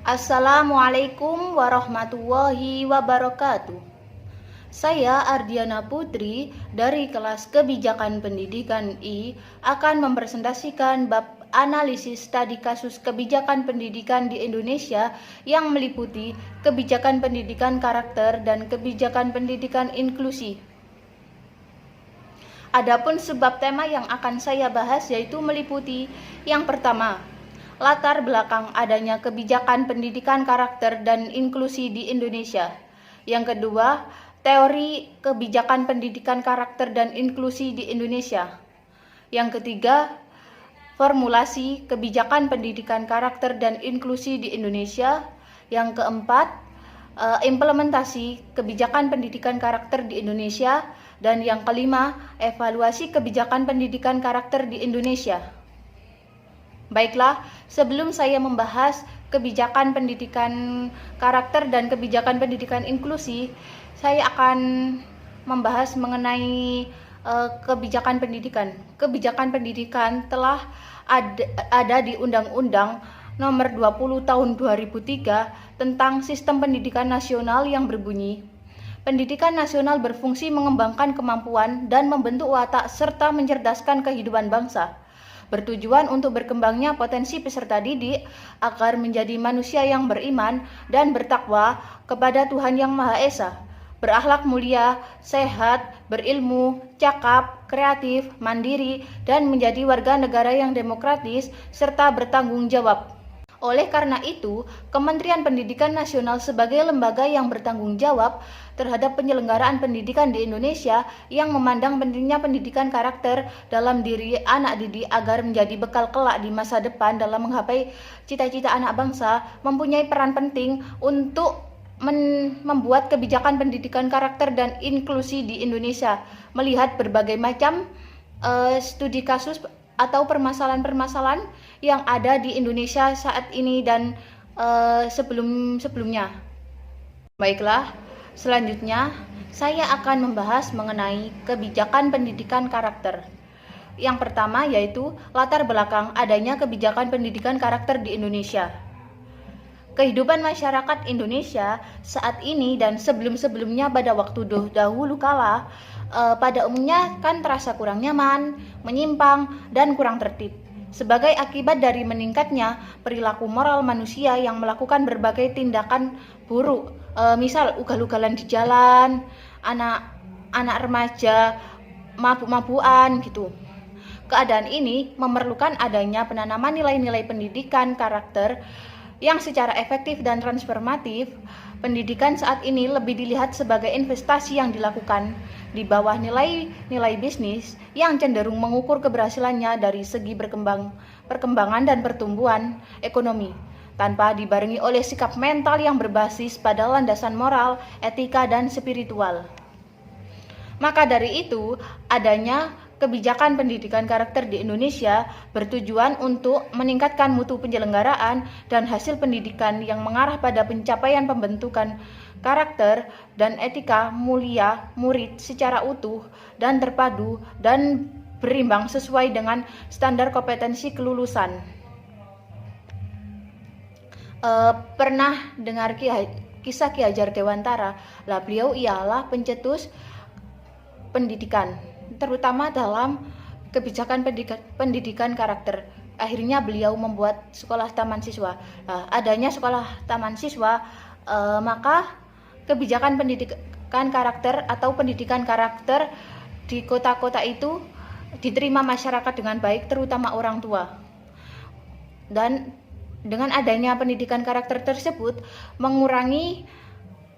Assalamualaikum warahmatullahi wabarakatuh. Saya Ardiana Putri dari kelas Kebijakan Pendidikan I akan mempresentasikan bab analisis studi kasus kebijakan pendidikan di Indonesia yang meliputi kebijakan pendidikan karakter dan kebijakan pendidikan inklusi. Adapun sebab tema yang akan saya bahas yaitu meliputi yang pertama, latar belakang adanya kebijakan pendidikan karakter dan inklusi di Indonesia. Yang kedua, teori kebijakan pendidikan karakter dan inklusi di Indonesia. Yang ketiga, formulasi kebijakan pendidikan karakter dan inklusi di Indonesia. Yang keempat, implementasi kebijakan pendidikan karakter di Indonesia. Dan yang kelima, evaluasi kebijakan pendidikan karakter di Indonesia. Baiklah, sebelum saya membahas kebijakan pendidikan karakter dan kebijakan pendidikan inklusi, saya akan membahas mengenai kebijakan pendidikan. Kebijakan pendidikan telah ada di Undang-Undang Nomor 20 Tahun 2003 tentang Sistem Pendidikan Nasional yang berbunyi, pendidikan nasional berfungsi mengembangkan kemampuan dan membentuk watak serta mencerdaskan kehidupan bangsa, bertujuan untuk berkembangnya potensi peserta didik agar menjadi manusia yang beriman dan bertakwa kepada Tuhan Yang Maha Esa, berakhlak mulia, sehat, berilmu, cakap, kreatif, mandiri, dan menjadi warga negara yang demokratis serta bertanggung jawab. Oleh karena itu, Kementerian Pendidikan Nasional sebagai lembaga yang bertanggung jawab terhadap penyelenggaraan pendidikan di Indonesia yang memandang pentingnya pendidikan karakter dalam diri anak didik agar menjadi bekal kelak di masa depan dalam menggapai cita-cita anak bangsa, mempunyai peran penting untuk membuat kebijakan pendidikan karakter dan inklusi di Indonesia, melihat berbagai macam studi kasus atau permasalahan-permasalahan yang ada di Indonesia saat ini dan sebelum-sebelumnya. Baiklah, selanjutnya saya akan membahas mengenai kebijakan pendidikan karakter. Yang pertama yaitu latar belakang adanya kebijakan pendidikan karakter di Indonesia. Kehidupan masyarakat Indonesia saat ini dan sebelum-sebelumnya pada waktu dahulu kala pada umumnya kan terasa kurang nyaman, menyimpang, dan kurang tertib. Sebagai akibat dari meningkatnya perilaku moral manusia yang melakukan berbagai tindakan buruk, misal ugal-ugalan di jalan, anak remaja mabuk-mabukan gitu. Keadaan ini memerlukan adanya penanaman nilai-nilai pendidikan karakter yang secara efektif dan transformatif. Pendidikan saat ini lebih dilihat sebagai investasi yang dilakukan di bawah nilai bisnis yang cenderung mengukur keberhasilannya dari segi perkembangan dan pertumbuhan ekonomi, tanpa dibarengi oleh sikap mental yang berbasis pada landasan moral, etika, dan spiritual. Maka dari itu, adanya kebijakan pendidikan karakter di Indonesia bertujuan untuk meningkatkan mutu penyelenggaraan dan hasil pendidikan yang mengarah pada pencapaian pembentukan karakter dan etika mulia murid secara utuh dan terpadu dan berimbang sesuai dengan standar kompetensi kelulusan. Pernah dengar kisah Ki Hajar Dewantara? Lah, beliau ialah pencetus pendidikan, terutama dalam kebijakan pendidikan karakter. Akhirnya beliau membuat sekolah taman siswa. Adanya sekolah taman siswa, maka kebijakan pendidikan karakter atau pendidikan karakter di kota-kota itu diterima masyarakat dengan baik, terutama orang tua. Dan dengan adanya pendidikan karakter tersebut mengurangi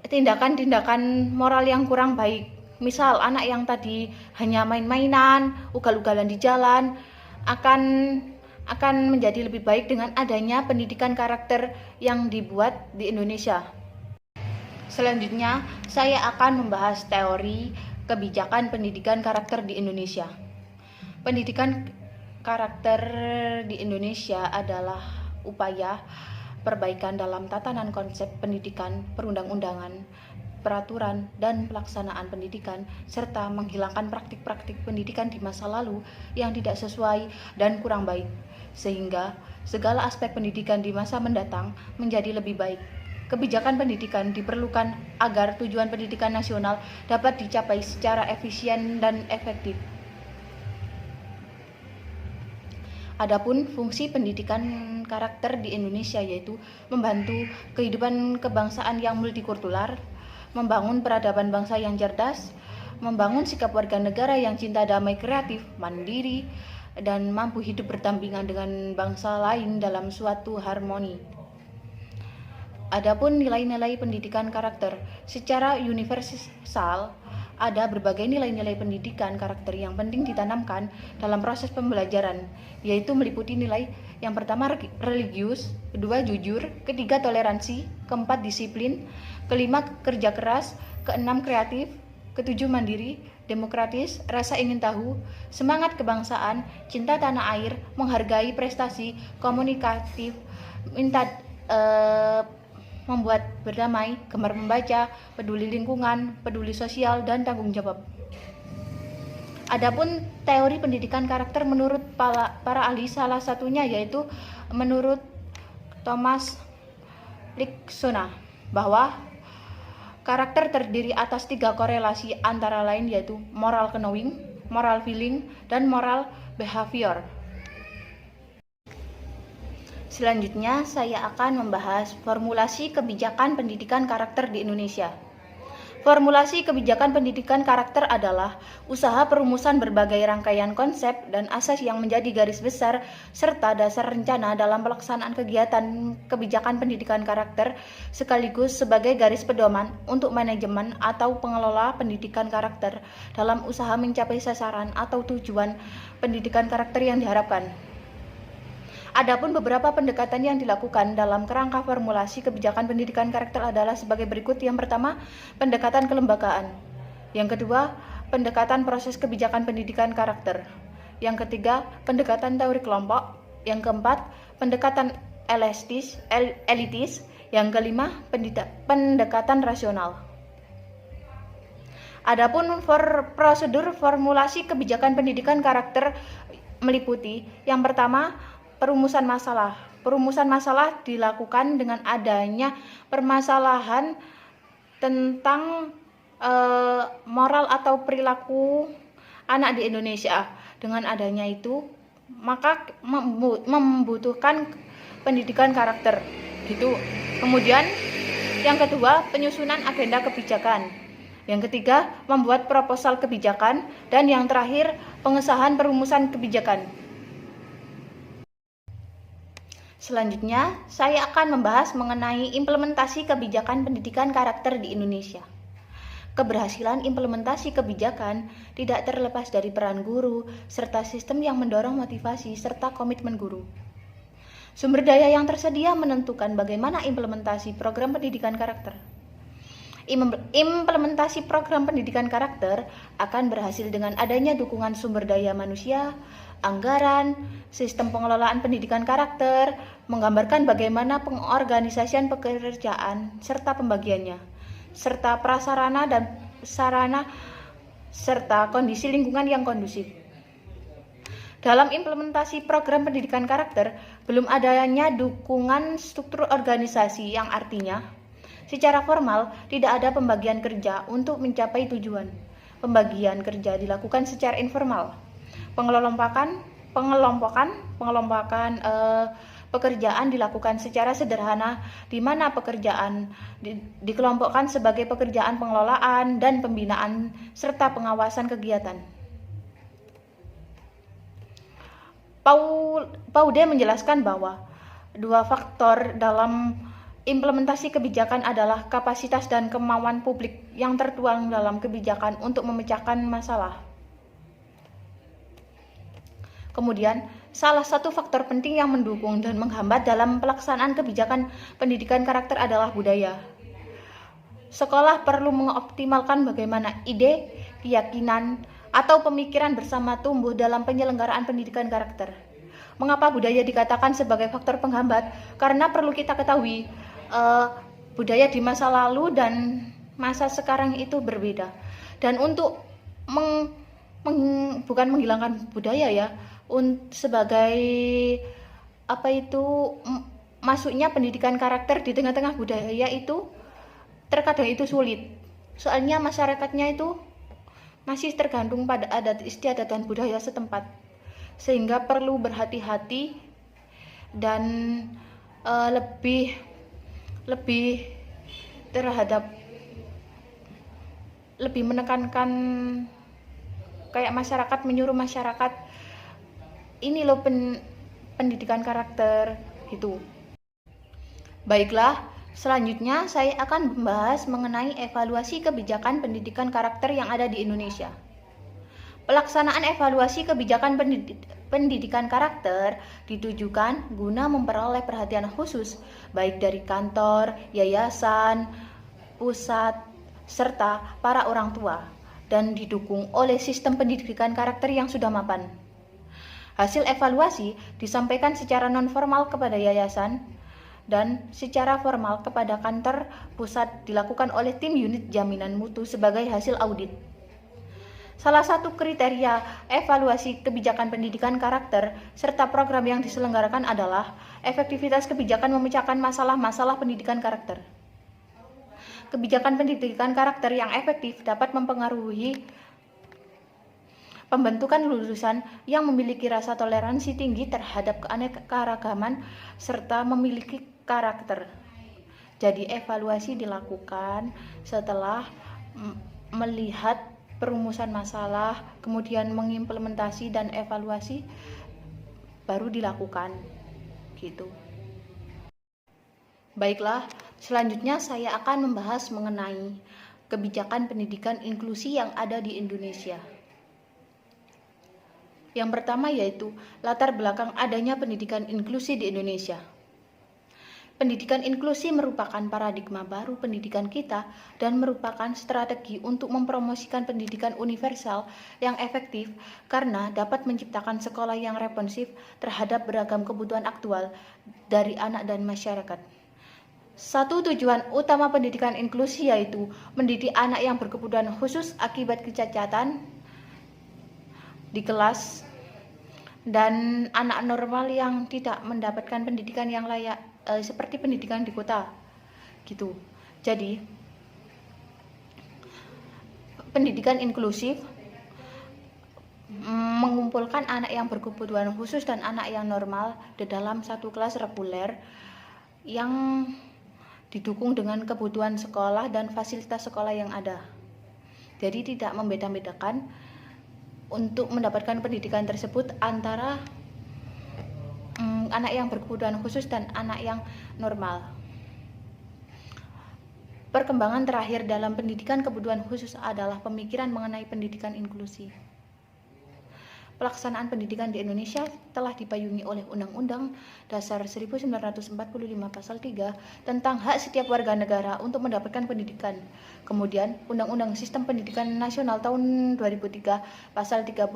tindakan-tindakan moral yang kurang baik. Misal anak yang tadi hanya main-mainan, ugal-ugalan di jalan akan menjadi lebih baik dengan adanya pendidikan karakter yang dibuat di Indonesia. Selanjutnya, saya akan membahas teori kebijakan pendidikan karakter di Indonesia. Pendidikan karakter di Indonesia adalah upaya perbaikan dalam tatanan konsep pendidikan, perundang-undangan, peraturan, dan pelaksanaan pendidikan, serta menghilangkan praktik-praktik pendidikan di masa lalu yang tidak sesuai dan kurang baik. sehingga segala aspek pendidikan di masa mendatang menjadi lebih baik. Kebijakan pendidikan diperlukan agar tujuan pendidikan nasional dapat dicapai secara efisien dan efektif. Adapun fungsi pendidikan karakter di Indonesia yaitu membantu kehidupan kebangsaan yang multikultural, membangun peradaban bangsa yang cerdas, membangun sikap warga negara yang cinta damai, kreatif, mandiri, dan mampu hidup berdampingan dengan bangsa lain dalam suatu harmoni. Adapun nilai-nilai pendidikan karakter secara universal, ada berbagai nilai-nilai pendidikan karakter yang penting ditanamkan dalam proses pembelajaran, yaitu meliputi nilai yang pertama religius, kedua jujur, ketiga toleransi, keempat disiplin, kelima kerja keras, keenam kreatif, ketujuh mandiri, demokratis, rasa ingin tahu, semangat kebangsaan, cinta tanah air, menghargai prestasi, komunikatif, membuat berdamai, gemar membaca, peduli lingkungan, peduli sosial, dan tanggung jawab. Adapun teori pendidikan karakter menurut para ahli, salah satunya yaitu menurut Thomas Liksona, bahwa karakter terdiri atas 3 korelasi antara lain yaitu moral knowing, moral feeling, dan moral behavior. Selanjutnya, saya akan membahas formulasi kebijakan pendidikan karakter di Indonesia. Formulasi kebijakan pendidikan karakter adalah usaha perumusan berbagai rangkaian konsep dan asas yang menjadi garis besar serta dasar rencana dalam pelaksanaan kegiatan kebijakan pendidikan karakter, sekaligus sebagai garis pedoman untuk manajemen atau pengelola pendidikan karakter dalam usaha mencapai sasaran atau tujuan pendidikan karakter yang diharapkan. Adapun beberapa pendekatan yang dilakukan dalam kerangka formulasi kebijakan pendidikan karakter adalah sebagai berikut. Yang pertama, pendekatan kelembagaan. Yang kedua, pendekatan proses kebijakan pendidikan karakter. Yang ketiga, pendekatan teori kelompok. Yang keempat, pendekatan elitis. Yang kelima, pendekatan rasional. Adapun prosedur formulasi kebijakan pendidikan karakter meliputi yang pertama, perumusan masalah. Perumusan masalah dilakukan dengan adanya permasalahan tentang moral atau perilaku anak di Indonesia. Dengan adanya itu, maka membutuhkan pendidikan karakter, gitu. Kemudian yang kedua, penyusunan agenda kebijakan. Yang ketiga, membuat proposal kebijakan, dan yang terakhir, pengesahan perumusan kebijakan. Selanjutnya, saya akan membahas mengenai implementasi kebijakan pendidikan karakter di Indonesia. Keberhasilan implementasi kebijakan tidak terlepas dari peran guru, serta sistem yang mendorong motivasi serta komitmen guru. Sumber daya yang tersedia menentukan bagaimana implementasi program pendidikan karakter. Implementasi program pendidikan karakter akan berhasil dengan adanya dukungan sumber daya manusia, anggaran, sistem pengelolaan pendidikan karakter, menggambarkan bagaimana pengorganisasian pekerjaan serta pembagiannya, serta prasarana dan sarana, serta kondisi lingkungan yang kondusif. Dalam implementasi program pendidikan karakter, belum adanya dukungan struktur organisasi yang artinya, secara formal tidak ada pembagian kerja untuk mencapai tujuan. Pembagian kerja dilakukan secara informal. Pengelompokan pekerjaan dilakukan secara sederhana, di mana pekerjaan dikelompokkan sebagai pekerjaan pengelolaan dan pembinaan serta pengawasan kegiatan. Paude menjelaskan bahwa 2 faktor dalam implementasi kebijakan adalah kapasitas dan kemauan publik yang tertuang dalam kebijakan untuk memecahkan masalah. Kemudian, salah satu faktor penting yang mendukung dan menghambat dalam pelaksanaan kebijakan pendidikan karakter adalah budaya. Sekolah perlu mengoptimalkan bagaimana ide, keyakinan, atau pemikiran bersama tumbuh dalam penyelenggaraan pendidikan karakter. Mengapa budaya dikatakan sebagai faktor penghambat? Karena perlu kita ketahui, budaya di masa lalu dan masa sekarang itu berbeda. Dan untuk bukan menghilangkan budaya ya, sebagai masuknya pendidikan karakter di tengah-tengah budaya itu terkadang itu sulit. Soalnya masyarakatnya itu masih tergantung pada adat istiadat dan budaya setempat, sehingga perlu berhati-hati dan lebih menekankan, kayak masyarakat menyuruh masyarakat ini loh pendidikan karakter gitu. Baiklah, selanjutnya saya akan membahas mengenai evaluasi kebijakan pendidikan karakter yang ada di Indonesia. Pelaksanaan evaluasi kebijakan pendidikan karakter ditujukan guna memperoleh perhatian khusus baik dari kantor, yayasan, pusat, serta para orang tua, dan didukung oleh sistem pendidikan karakter yang sudah mapan. Hasil evaluasi disampaikan secara non-formal kepada yayasan dan secara formal kepada kantor pusat dilakukan oleh tim unit jaminan mutu sebagai hasil audit. Salah satu kriteria evaluasi kebijakan pendidikan karakter serta program yang diselenggarakan adalah efektivitas kebijakan memecahkan masalah-masalah pendidikan karakter. Kebijakan pendidikan karakter yang efektif dapat mempengaruhi pembentukan lulusan yang memiliki rasa toleransi tinggi terhadap keanekaragaman serta memiliki karakter. Jadi evaluasi dilakukan setelah melihat perumusan masalah, kemudian mengimplementasi dan evaluasi baru dilakukan gitu. Baiklah, selanjutnya saya akan membahas mengenai kebijakan pendidikan inklusi yang ada di Indonesia. Yang pertama yaitu latar belakang adanya pendidikan inklusi di Indonesia. Pendidikan inklusi merupakan paradigma baru pendidikan kita dan merupakan strategi untuk mempromosikan pendidikan universal yang efektif karena dapat menciptakan sekolah yang responsif terhadap beragam kebutuhan aktual dari anak dan masyarakat. Satu tujuan utama pendidikan inklusi yaitu mendidik anak yang berkebutuhan khusus akibat kecacatan di kelas dan anak normal yang tidak mendapatkan pendidikan yang layak seperti pendidikan di kota gitu. Jadi pendidikan inklusif mengumpulkan anak yang berkebutuhan khusus dan anak yang normal di dalam satu kelas reguler yang didukung dengan kebutuhan sekolah dan fasilitas sekolah yang ada. Jadi tidak membeda-bedakan untuk mendapatkan pendidikan tersebut antara anak yang berkebutuhan khusus dan anak yang normal. Perkembangan terakhir dalam pendidikan kebutuhan khusus adalah pemikiran mengenai pendidikan inklusi. Pelaksanaan pendidikan di Indonesia telah dipayungi oleh Undang-Undang Dasar 1945 Pasal 3 tentang hak setiap warga negara untuk mendapatkan pendidikan. Kemudian Undang-Undang Sistem Pendidikan Nasional tahun 2003 Pasal 32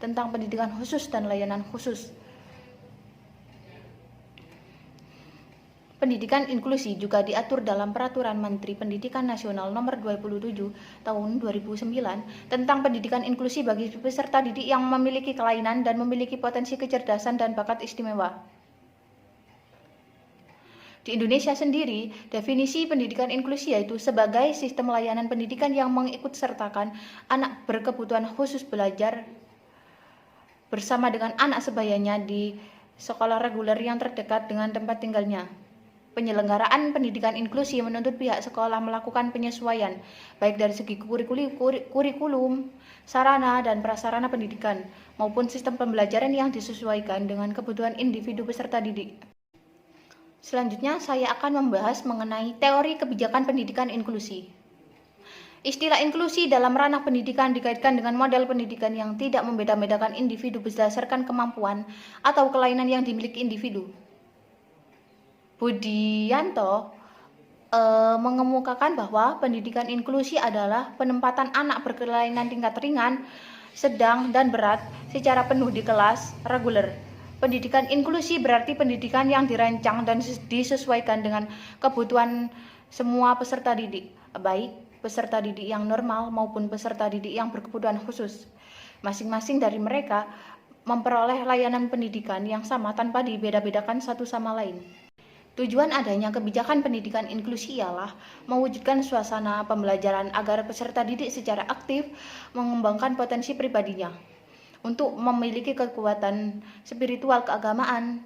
tentang pendidikan khusus dan layanan khusus. Pendidikan inklusi juga diatur dalam Peraturan Menteri Pendidikan Nasional Nomor 27 Tahun 2009 tentang pendidikan inklusi bagi peserta didik yang memiliki kelainan dan memiliki potensi kecerdasan dan bakat istimewa. Di Indonesia sendiri, definisi pendidikan inklusi yaitu sebagai sistem layanan pendidikan yang mengikutsertakan anak berkebutuhan khusus belajar bersama dengan anak sebayanya di sekolah reguler yang terdekat dengan tempat tinggalnya. Penyelenggaraan pendidikan inklusi menuntut pihak sekolah melakukan penyesuaian, baik dari segi kurikulum, sarana dan prasarana pendidikan, maupun sistem pembelajaran yang disesuaikan dengan kebutuhan individu peserta didik. Selanjutnya, saya akan membahas mengenai teori kebijakan pendidikan inklusi. Istilah inklusi dalam ranah pendidikan dikaitkan dengan model pendidikan yang tidak membeda-bedakan individu berdasarkan kemampuan atau kelainan yang dimiliki individu. Budianto mengemukakan bahwa pendidikan inklusi adalah penempatan anak berkelainan tingkat ringan, sedang, dan berat secara penuh di kelas reguler. Pendidikan inklusi berarti pendidikan yang dirancang dan disesuaikan dengan kebutuhan semua peserta didik, baik peserta didik yang normal maupun peserta didik yang berkebutuhan khusus. Masing-masing dari mereka memperoleh layanan pendidikan yang sama tanpa dibeda-bedakan satu sama lain. Tujuan adanya kebijakan pendidikan inklusi ialah mewujudkan suasana pembelajaran agar peserta didik secara aktif mengembangkan potensi pribadinya untuk memiliki kekuatan spiritual keagamaan,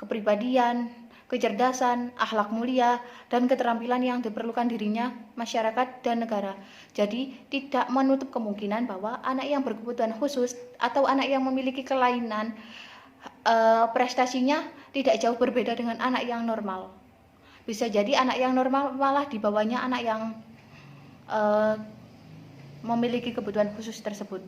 kepribadian, kecerdasan, akhlak mulia, dan keterampilan yang diperlukan dirinya, masyarakat, dan negara. Jadi, tidak menutup kemungkinan bahwa anak yang berkebutuhan khusus atau anak yang memiliki kelainan prestasinya tidak jauh berbeda dengan anak yang normal. Bisa jadi anak yang normal malah di bawahnya anak yang memiliki kebutuhan khusus tersebut.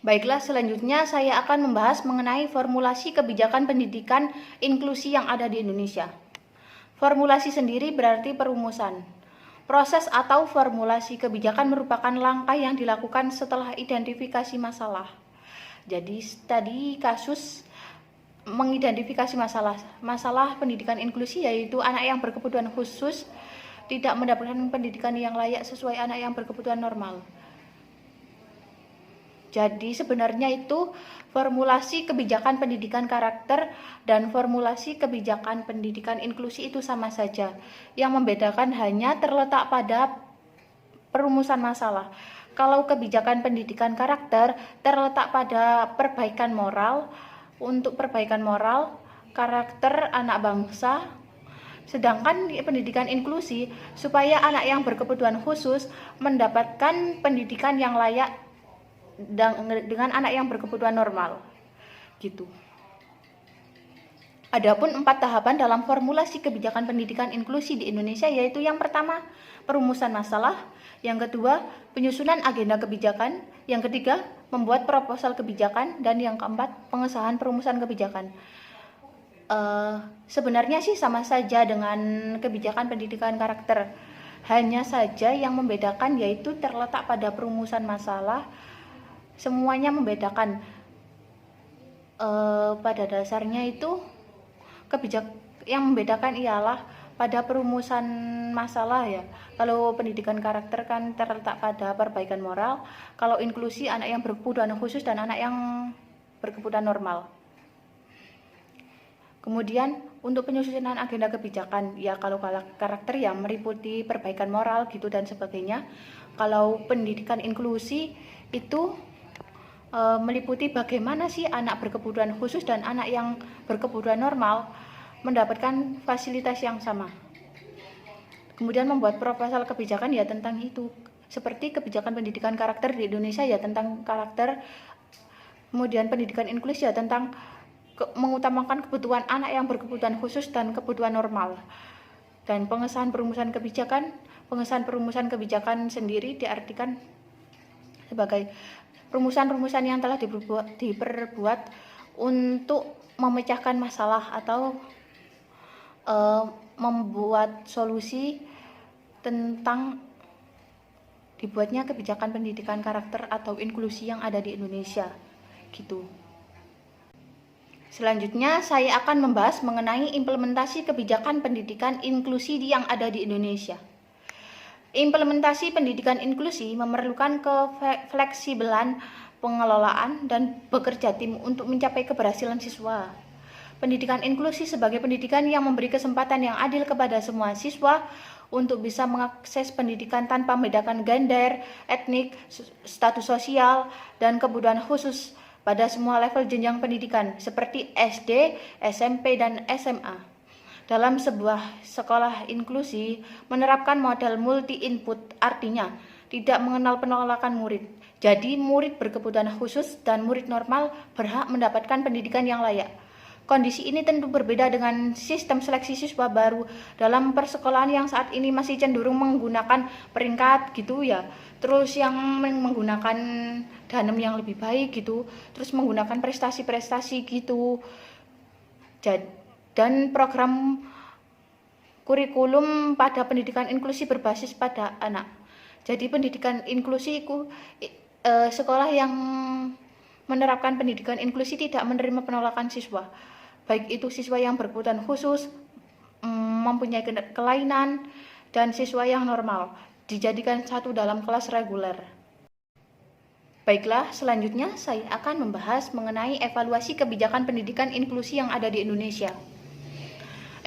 Baiklah, selanjutnya saya akan membahas mengenai formulasi kebijakan pendidikan inklusi yang ada di Indonesia. Formulasi sendiri berarti perumusan. Proses atau formulasi kebijakan merupakan langkah yang dilakukan setelah identifikasi masalah. Jadi tadi kasus mengidentifikasi masalah pendidikan inklusi, yaitu anak yang berkebutuhan khusus tidak mendapatkan pendidikan yang layak sesuai anak yang berkebutuhan normal. Jadi sebenarnya itu formulasi kebijakan pendidikan karakter dan formulasi kebijakan pendidikan inklusi itu sama saja. Yang membedakan hanya terletak pada perumusan masalah. Kalau kebijakan pendidikan karakter terletak pada perbaikan moral, untuk perbaikan moral, karakter anak bangsa. Sedangkan pendidikan inklusi supaya anak yang berkebutuhan khusus mendapatkan pendidikan yang layak dengan anak yang berkebutuhan normal. Gitu. Adapun 4 tahapan dalam formulasi kebijakan pendidikan inklusi di Indonesia, yaitu yang pertama, perumusan masalah, yang kedua, penyusunan agenda kebijakan, yang ketiga, membuat proposal kebijakan, dan yang keempat, pengesahan perumusan kebijakan. Sebenarnya sih sama saja dengan kebijakan pendidikan karakter, hanya saja yang membedakan yaitu terletak pada perumusan masalah. Semuanya membedakan. Pada dasarnya itu yang membedakan ialah pada perumusan masalah ya. Kalau pendidikan karakter kan terletak pada perbaikan moral, kalau inklusi anak yang berkebutuhan khusus dan anak yang berkebutuhan normal. Kemudian untuk penyusunan agenda kebijakan, ya kalau karakter ya meliputi perbaikan moral gitu dan sebagainya. Kalau pendidikan inklusi itu meliputi bagaimana sih anak berkebutuhan khusus dan anak yang berkebutuhan normal mendapatkan fasilitas yang sama. Kemudian membuat proposal kebijakan ya tentang itu. Seperti kebijakan pendidikan karakter di Indonesia ya tentang karakter. Kemudian pendidikan inklusi ya tentang mengutamakan kebutuhan anak yang berkebutuhan khusus dan kebutuhan normal. Dan pengesahan perumusan kebijakan sendiri diartikan sebagai rumusan-rumusan yang telah diperbuat untuk memecahkan masalah atau membuat solusi tentang dibuatnya kebijakan pendidikan karakter atau inklusi yang ada di Indonesia gitu. Selanjutnya saya akan membahas mengenai implementasi kebijakan pendidikan inklusi yang ada di Indonesia. Implementasi pendidikan inklusi memerlukan kefleksibelan pengelolaan dan bekerja tim untuk mencapai keberhasilan siswa. Pendidikan inklusi sebagai pendidikan yang memberi kesempatan yang adil kepada semua siswa untuk bisa mengakses pendidikan tanpa membedakan gender, etnik, status sosial, dan kebutuhan khusus pada semua level jenjang pendidikan seperti SD, SMP, dan SMA. Dalam sebuah sekolah inklusi menerapkan model multi-input, artinya tidak mengenal penolakan murid. Jadi murid berkebutuhan khusus dan murid normal berhak mendapatkan pendidikan yang layak. Kondisi ini tentu berbeda dengan sistem seleksi siswa baru dalam persekolahan yang saat ini masih cenderung menggunakan peringkat gitu ya. Terus yang menggunakan danem yang lebih baik gitu, terus menggunakan prestasi-prestasi gitu. Dan program kurikulum pada pendidikan inklusi berbasis pada anak. Jadi pendidikan inklusi sekolah yang menerapkan pendidikan inklusi tidak menerima penolakan siswa, baik itu siswa yang berkebutuhan khusus, mempunyai kelainan, dan dan siswa yang normal dijadikan satu dalam kelas reguler. Baiklah, selanjutnya saya akan membahas mengenai evaluasi kebijakan pendidikan inklusi yang ada di Indonesia.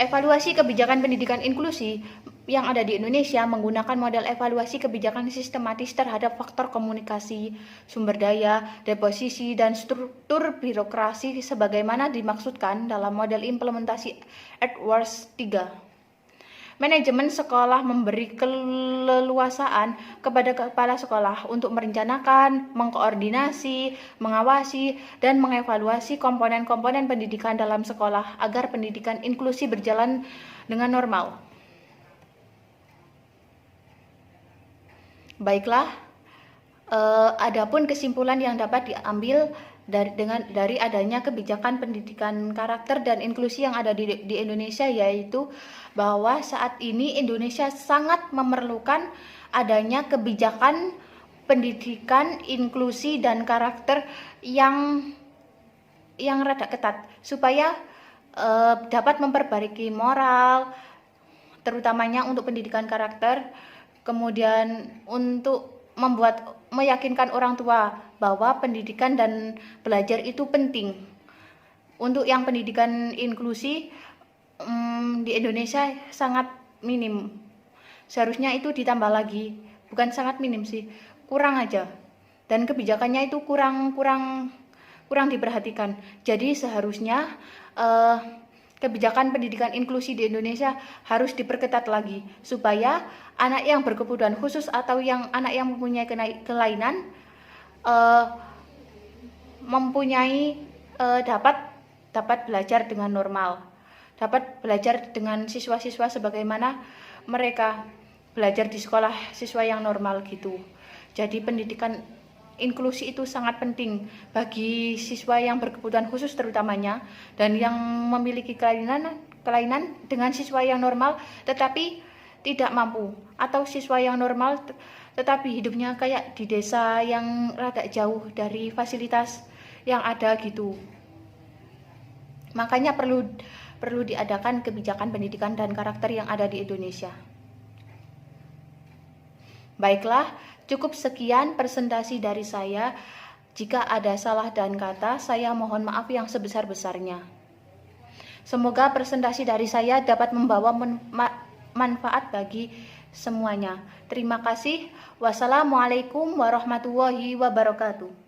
Evaluasi kebijakan pendidikan inklusi yang ada di Indonesia menggunakan model evaluasi kebijakan sistematis terhadap faktor komunikasi, sumber daya, deposisi, dan struktur birokrasi sebagaimana dimaksudkan dalam model implementasi Edwards 3. Manajemen sekolah memberi keleluasaan kepada kepala sekolah untuk merencanakan, mengkoordinasi, mengawasi, dan mengevaluasi komponen-komponen pendidikan dalam sekolah agar pendidikan inklusi berjalan dengan normal. Baiklah, adapun kesimpulan yang dapat diambil dari adanya kebijakan pendidikan karakter dan inklusi yang ada di Indonesia, yaitu bahwa saat ini Indonesia sangat memerlukan adanya kebijakan pendidikan inklusi dan karakter yang rada ketat supaya dapat memperbaiki moral, terutamanya untuk pendidikan karakter, kemudian untuk meyakinkan orang tua bahwa pendidikan dan belajar itu penting. Untuk yang pendidikan inklusi di Indonesia sangat minim. Seharusnya itu ditambah lagi, bukan sangat minim sih, kurang aja. Dan kebijakannya itu kurang diperhatikan. Jadi seharusnya kebijakan pendidikan inklusi di Indonesia harus diperketat lagi supaya anak yang berkebutuhan khusus atau anak yang mempunyai kelainan dapat belajar dengan normal, dapat belajar dengan siswa-siswa sebagaimana mereka belajar di sekolah siswa yang normal gitu. Jadi pendidikan inklusi itu sangat penting bagi siswa yang berkebutuhan khusus terutamanya, dan yang memiliki kelainan dengan siswa yang normal tetapi tidak mampu, atau siswa yang normal tetapi hidupnya kayak di desa yang rada jauh dari fasilitas yang ada gitu. Makanya perlu diadakan kebijakan pendidikan dan karakter yang ada di Indonesia. Baiklah, cukup sekian presentasi dari saya. Jika ada salah dan kata, saya mohon maaf yang sebesar-besarnya. Semoga presentasi dari saya dapat membawa manfaat bagi semuanya. Terima kasih. Wassalamualaikum warahmatullahi wabarakatuh.